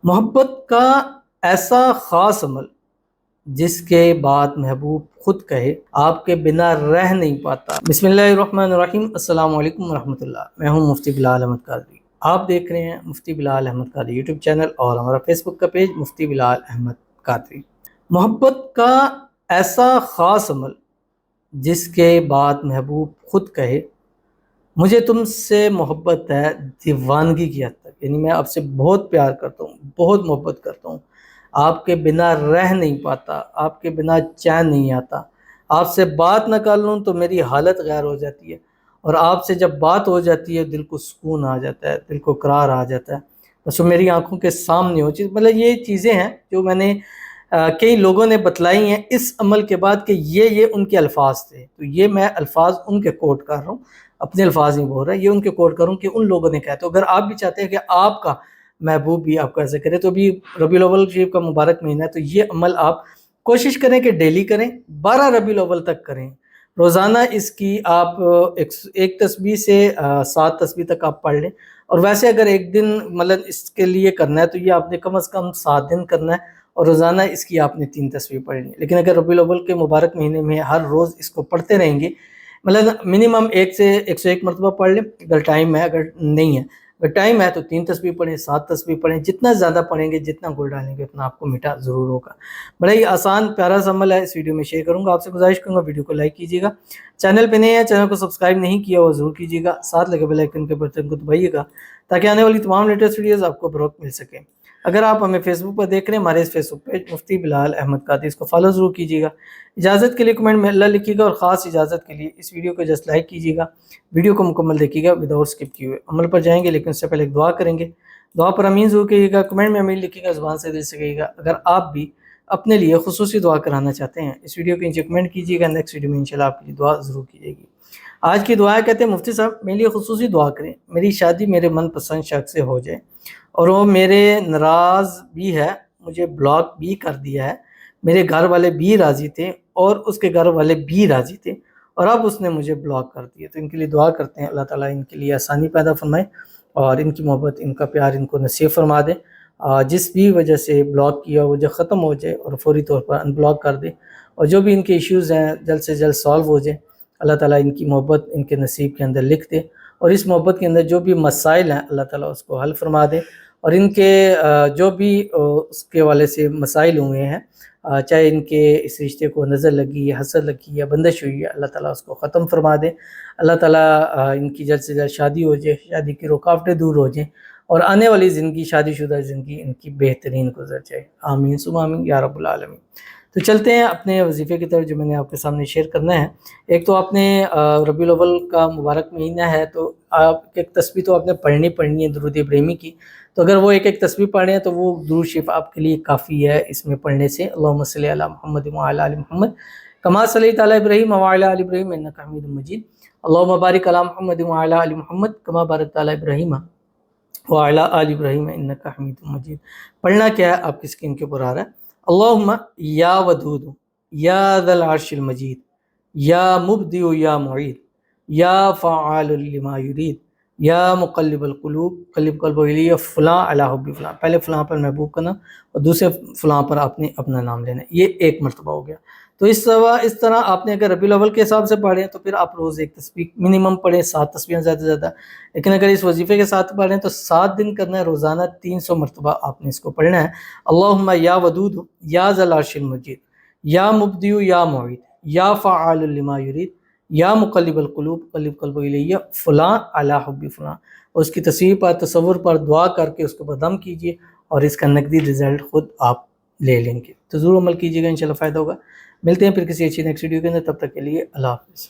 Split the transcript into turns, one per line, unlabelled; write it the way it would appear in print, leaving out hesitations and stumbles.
محبت کا ایسا خاص عمل جس کے بعد محبوب خود کہے آپ کے بنا رہ نہیں پاتا۔ بسم اللہ الرحمن الرحیم۔ السلام علیکم ورحمۃ اللہ۔ میں ہوں مفتی بلال احمد قادری۔ آپ دیکھ رہے ہیں مفتی بلال احمد قادری یوٹیوب چینل اور ہمارا فیس بک کا پیج مفتی بلال احمد قادری۔ محبت کا ایسا خاص عمل جس کے بعد محبوب خود کہے مجھے تم سے محبت ہے دیوانگی کی حد تک، یعنی میں آپ سے بہت پیار کرتا ہوں، بہت محبت کرتا ہوں، آپ کے بنا رہ نہیں پاتا، آپ کے بنا چین نہیں آتا، آپ سے بات نہ کر لوں تو میری حالت غیر ہو جاتی ہے، اور آپ سے جب بات ہو جاتی ہے دل کو سکون آ جاتا ہے، دل کو قرار آ جاتا ہے، بس وہ میری آنکھوں کے سامنے ہو چیز۔ مطلب یہ چیزیں ہیں جو میں نے کئی لوگوں نے بتلائی ہیں اس عمل کے بعد کہ یہ ان کے الفاظ تھے، تو یہ میں الفاظ ان کے کوٹ کر رہا ہوں، اپنے الفاظ نہیں بول رہا، یہ ان کے کوٹ کروں کہ ان لوگوں نے کہا۔ تو اگر آپ بھی چاہتے ہیں کہ آپ کا محبوب بھی آپ کا ایسے کرے، تو ابھی ربیع الاول شریف کا مبارک مہینہ ہے، تو یہ عمل آپ کوشش کریں کہ ڈیلی کریں، 12 ربیع الاول تک کریں، روزانہ اس کی آپ ایک تسبیح سے 7 تسبیح تک آپ پڑھ لیں۔ اور ویسے اگر ایک دن مطلب اس کے لیے کرنا ہے تو یہ آپ نے کم از کم 7 دن کرنا ہے، اور روزانہ اس کی آپ نے 3 تسبیح پڑھنی ہے۔ لیکن اگر ربیع الاول کے مبارک مہینے میں ہر روز اس کو پڑھتے رہیں گے، مطلب منیمم 1 سے 101 مرتبہ پڑھ لیں اگر ٹائم ہے، اگر نہیں ہے، اگر ٹائم ہے تو 3 تسبیح پڑھیں، 7 تسبیح پڑھیں، جتنا زیادہ پڑھیں گے، جتنا گل ڈالیں گے اتنا آپ کو میٹھا ضرور ہوگا۔ بڑا ہی آسان پیارا سا عمل ہے، اس ویڈیو میں شیئر کروں گا، آپ سے گزارش کروں گا ویڈیو کو لائک کیجیے گا، چینل پہ نہیں ہے چینل کو سبسکرائب نہیں کیا وہ ضرور کیجیے گا، ساتھ لگے بیل آئیکن کے بٹن کو دبائیے گا تاکہ آنے والی تمام لیٹسٹ ویڈیوز آپ کو بروقت مل سکیں۔ اگر آپ ہمیں فیس بک پر دیکھ رہے ہیں، ہمارے اس فیس بک پیج مفتی بلال احمد قادری، اس کو فالو ضرور کیجیے گا۔ اجازت کے لیے کمنٹ میں اللہ لکھیے گا، اور خاص اجازت کے لیے اس ویڈیو کو جسٹ لائک کیجیے گا، ویڈیو کو مکمل دیکھیے گا وداؤٹ اسکپ کیے ہوئے۔ عمل پر جائیں گے لیکن اس سے پہلے ایک دعا کریں گے، دعا پر امین ضرور کہیے گا، کمنٹ میں امین لکھیے گا، زبان سے دل سے کہیے گا۔ اگر آپ بھی اپنے لیے خصوصی دعا کرانا چاہتے ہیں، اس ویڈیو کے نیچے کمنٹ کیجیے گا، نیکسٹ ویڈیو میں انشاءاللہ آپ کے لیے دعا ضرور کی جائے گی۔ آج کی دعا کہتے ہیں مفتی صاحب میرے لیے خصوصی دعا کریں، میری شادی میرے من پسند شخص سے ہو جائے، اور وہ میرے ناراض بھی ہے، مجھے بلاک بھی کر دیا ہے، میرے گھر والے بھی راضی تھے اور اس کے گھر والے بھی راضی تھے، اور اب اس نے مجھے بلاک کر دیا۔ تو ان کے لیے دعا کرتے ہیں اللہ تعالیٰ ان کے لیے آسانی پیدا فرمائے، اور ان کی محبت، ان کا پیار ان کو نصیب فرما دے، جس بھی وجہ سے بلاک کیا وہ جو ختم ہو جائے اور فوری طور پر ان بلاک کر دے، اور جو بھی ان کے ایشوز ہیں جلد سے جلد سالو ہو جائے۔ اللہ تعالیٰ ان کی محبت ان کے نصیب کے اندر لکھ دے، اور اس محبت کے اندر جو بھی مسائل ہیں اللہ تعالیٰ اس کو حل فرما دے، اور ان کے جو بھی اس کے حوالے سے مسائل ہوئے ہیں، چاہے ان کے اس رشتے کو نظر لگی یا حسد لگی یا بندش ہوئی ہے، اللہ تعالیٰ اس کو ختم فرما دے۔ اللہ تعالیٰ ان کی جلد سے جلد شادی ہو جائے، شادی کی رکاوٹیں دور ہو جائیں، اور آنے والی زندگی، شادی شدہ زندگی ان کی بہترین گزر جائے۔ آمین ثم آمین یا رب العالمین۔ تو چلتے ہیں اپنے وظیفے کی طرف جو میں نے آپ کے سامنے شیئر کرنا ہے۔ ایک تو آپ نے ربیع الاول کا مبارک مہینہ ہے، تو آپ ایک تسبیح تو آپ نے پڑھنی ہے درود ابراہیمی کی، تو اگر وہ ایک تسبیح پڑھ رہے ہیں تو وہ درود شریف آپ کے لیے کافی ہے اس میں پڑھنے سے۔ اللہم صلی علی محمد وعلی آل محمد کما صلیت علی ابراہیم وعلی آل ابراہیم انک حمید مجید، اللہم بارک علی محمد وعلی آل محمد کما بارکت علی ابراہیم وعلی آل ابراہیم انک حمید مجید۔ پڑھنا کیا ہے آپ کی اسکرین کے اوپر آ رہا ہے، اللہم یا ودود یا ذا العرش المجید یا مبدئ یا معید یا فعال لما یرید یا مقلب القلوب قلب قلب الی فلاں علی حب فلاں۔ پہلے فلاں پر محبوب کا نام اور دوسرے فلاں پر آپ نے اپنا نام لینا ہے، یہ ایک مرتبہ ہو گیا۔ تو اس طرح آپ نے اگر ربیع الاول کے حساب سے پڑھیں تو پھر آپ روز ایک تسبیح منیمم پڑھیں، 7 تسبیحیں زیادہ سے زیادہ، لیکن اگر اس وظیفے کے ساتھ پڑھیں تو 7 دن کرنا ہے، روزانہ 300 مرتبہ آپ نے اس کو پڑھنا ہے۔ اللہم یا ودود یا ذا العرش المجید یا مبدئ یا معید یا فعال لما یرید یا مقلب القلوب قلب قلب الی فلاں علی حب فلاں، اور اس کی تصویر پر، تصور پر دعا کر کے اس کو بدم کیجیے، اور اس کا نقدی رزلٹ خود آپ لے لیں گے۔ تو ضرور عمل کیجیے گا، انشاءاللہ فائدہ ہوگا۔ ملتے ہیں پھر کسی اچھی نیکسٹ ویڈیو کے اندر، تب تک کے لیے اللہ حافظ۔